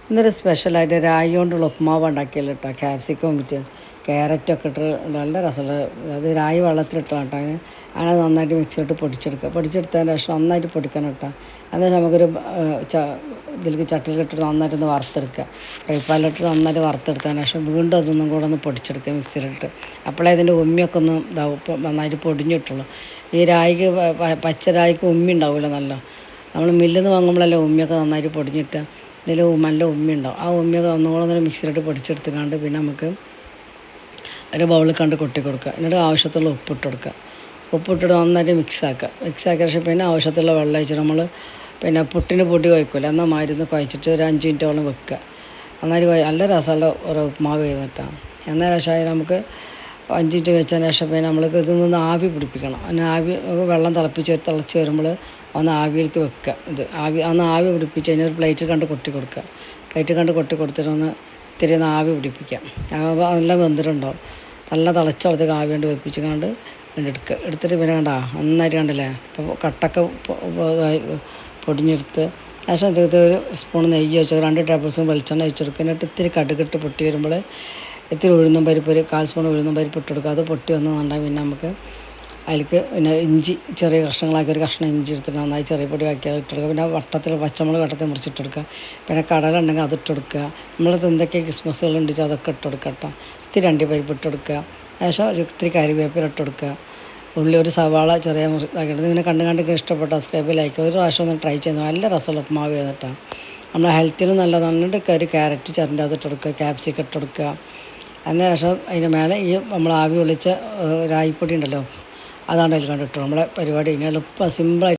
ഇന്നൊരു സ്പെഷ്യലായിട്ട് രായി കൊണ്ടുള്ള ഉപ്പുമാവ് ഉണ്ടാക്കിയല്ലോ കേട്ടോ. ക്യാപ്സിക്കം വെച്ച് ക്യാരറ്റൊക്കെ ഇട്ട് നല്ല രസമുള്ള അത് രായി വെള്ളത്തിലിട്ടോ കേട്ടോ. അങ്ങനെ നന്നായിട്ട് മിക്സിയിട്ട് പൊടിച്ചെടുക്കുക. പൊടിച്ചെടുത്തതിന് ശേഷം നന്നായിട്ട് പൊടിക്കണം കേട്ടോ. എന്നിട്ട് നമുക്കൊരു ഇതിലേക്ക് ചട്ടിയിലിട്ടിട്ട് നന്നായിട്ടൊന്ന് വറുത്തെടുക്കുക. ഫ്രൈ പാനിലിട്ട് നന്നായിട്ട് വറുത്തെടുത്തതിന് ശേഷം വീണ്ടും അതൊന്നും കൂടെ ഒന്ന് പൊടിച്ചെടുക്കുക മിക്സിയിലിട്ട്. അപ്പോഴേ ഇതിൻ്റെ ഉമ്മിയൊക്കെ ഒന്ന് ഇതാവും, നന്നായിട്ട് പൊടിഞ്ഞിട്ടുള്ളൂ. ഈ രായിക്ക് പച്ച രായിക്ക് ഉമ്മി ഉണ്ടാവില്ല നല്ല. നമ്മൾ മില്ലിൽ നിന്ന് വാങ്ങുമ്പോഴല്ലേ ഉമ്മിയൊക്കെ നന്നായിട്ട് പൊടിഞ്ഞിട്ട് ഇതിൽ നല്ല ഉമ്മി ഉണ്ടാവും. ആ ഉമ്മിയൊക്കെ ഒന്നുകൂടെ ഒന്ന് മിക്സിയിലിട്ട് പൊടിച്ചെടുത്തുകൊണ്ട് പിന്നെ നമുക്ക് ഒരു ബൗളിൽ കണ്ട് കൊട്ടി കൊടുക്കുക. എന്നിട്ട് ആവശ്യത്തുള്ള ഉപ്പിട്ട് കൊടുക്കുക. ഉപ്പിട്ടിട്ട് നന്നായിട്ട് മിക്സാക്കുക. മിക്സാക്കിയ ശേഷം പിന്നെ ആവശ്യത്തുള്ള വെള്ളം ഒഴിച്ചിട്ട് നമ്മൾ പിന്നെ പുട്ടിന് പൊടി കുഴക്കില്ല എന്നാൽ മരുന്ന് കുഴച്ചിട്ട് ഒരു 5 മിനിറ്റോളം വെക്കുക. നന്നായിട്ട് നല്ല രസമുള്ള ഒരു ഉപ്പുമാവ് ചെയ്തിട്ടാണ്. എന്നതിന് ശേഷം നമുക്ക് 5 മിനിറ്റ് വെച്ചതിന് ശേഷം പിന്നെ നമ്മൾക്ക് ഇതിൽ നിന്ന് ആവി പിടിപ്പിക്കണം. അതിന് വെള്ളം തിളച്ച് വരുമ്പോൾ ഒന്ന് ആവിയിലേക്ക് വെക്കുക. ആവി പിടിപ്പിച്ച് കഴിഞ്ഞാൽ ഒരു പ്ലേറ്റിൽ കണ്ട് കൊട്ടി കൊടുക്കുക. പ്ലേറ്റിൽ കണ്ട് കൊട്ടി കൊടുത്തിട്ട് ഇത്തിരി ആവി പിടിപ്പിക്കുക. അപ്പോൾ നല്ല വെന്തിട്ടുണ്ടാവും. നല്ല തിളച്ചോളത്തേക്ക് ആവി കൊണ്ട് വെപ്പിച്ച് എടുത്തിട്ട് പിന്നെ നന്നായിട്ട് കണ്ടില്ലേ. അപ്പോൾ കട്ടൊക്കെ പൊടിഞ്ഞെടുത്ത് ശേഷം അതിനകത്ത് ഒരു സ്പൂൺ നെയ്യ് വെച്ച് 2 ടേബിൾ സ്പൂൺ വെളിച്ചെണ്ണ ഒഴിച്ചെടുക്കുക. എന്നിട്ട് ഇത്തിരി കടുകിട്ട് പൊട്ടി വരുമ്പോൾ ഇത്തിരി ഉഴുന്നും പരിപ്പ്, ഒരു 1/4 സ്പൂൺ ഉഴുന്നും പരിപ്പ് ഇട്ട് കൊടുക്കുക. അത് പൊട്ടി വന്നുണ്ടാകും. പിന്നെ നമുക്ക് അതിലേക്ക് പിന്നെ ഇഞ്ചി ചെറിയ കഷ്ണങ്ങളാക്കി ഒരു കഷ്ണം ഇഞ്ചി എടുത്തിട്ട് നന്നായി ചെറിയ പൊടി ആക്കി അത് ഇട്ടെടുക്കുക. പിന്നെ പച്ചമുളക് വട്ടത്തിൽ മുറിച്ചിട്ടെടുക്കുക. പിന്നെ കടല ഉണ്ടെങ്കിൽ അത് ഇട്ടെടുക്കുക. നമ്മളത് എന്തൊക്കെ ക്രിസ്മസുകളുണ്ട് വെച്ചാൽ അതൊക്കെ ഇട്ടെടുക്കുക കേട്ടോ. ഇത്തിരി അണ്ടിപ്പരിപ്പ് ഇട്ടെടുക്കുക. ശേഷം ഒരു ഇത്തിരി കറിവേപ്പില ഇട്ടെടുക്കുക. ഉള്ളി ഒരു സവാള ചെറിയ ഇതാക്കിയിട്ട് ഇങ്ങനെ കണ്ട് ഇഷ്ടപ്പെട്ട സബ്സ്ക്രൈബ് ലൈക്ക് ഒരു പ്രാവശ്യം ഒന്ന് ട്രൈ ചെയ്യുന്നു. നല്ല രസമുള്ള ഉപ്പുമാവ് ചെയ്തിട്ടാണ്. നമ്മളെ ഹെൽത്തിനും നല്ലതാണ്. ഒരു ക്യാരറ്റ് ചിരണ്ടി അത് ഇട്ടെടുക്കുക. ക്യാപ്സിക്കം ഇട്ടെടുക്കുക. അതിന് ശേഷം അതിൻ്റെ മേലെ ഈ നമ്മൾ ആവി ഒളിച്ച രായിപ്പൊടി ഉണ്ടല്ലോ അതാണ് അതിൽ കണ്ടിട്ടു. നമ്മളെ പരിപാടി കഴിഞ്ഞാൽ എളുപ്പം സിമ്പിളായിട്ട്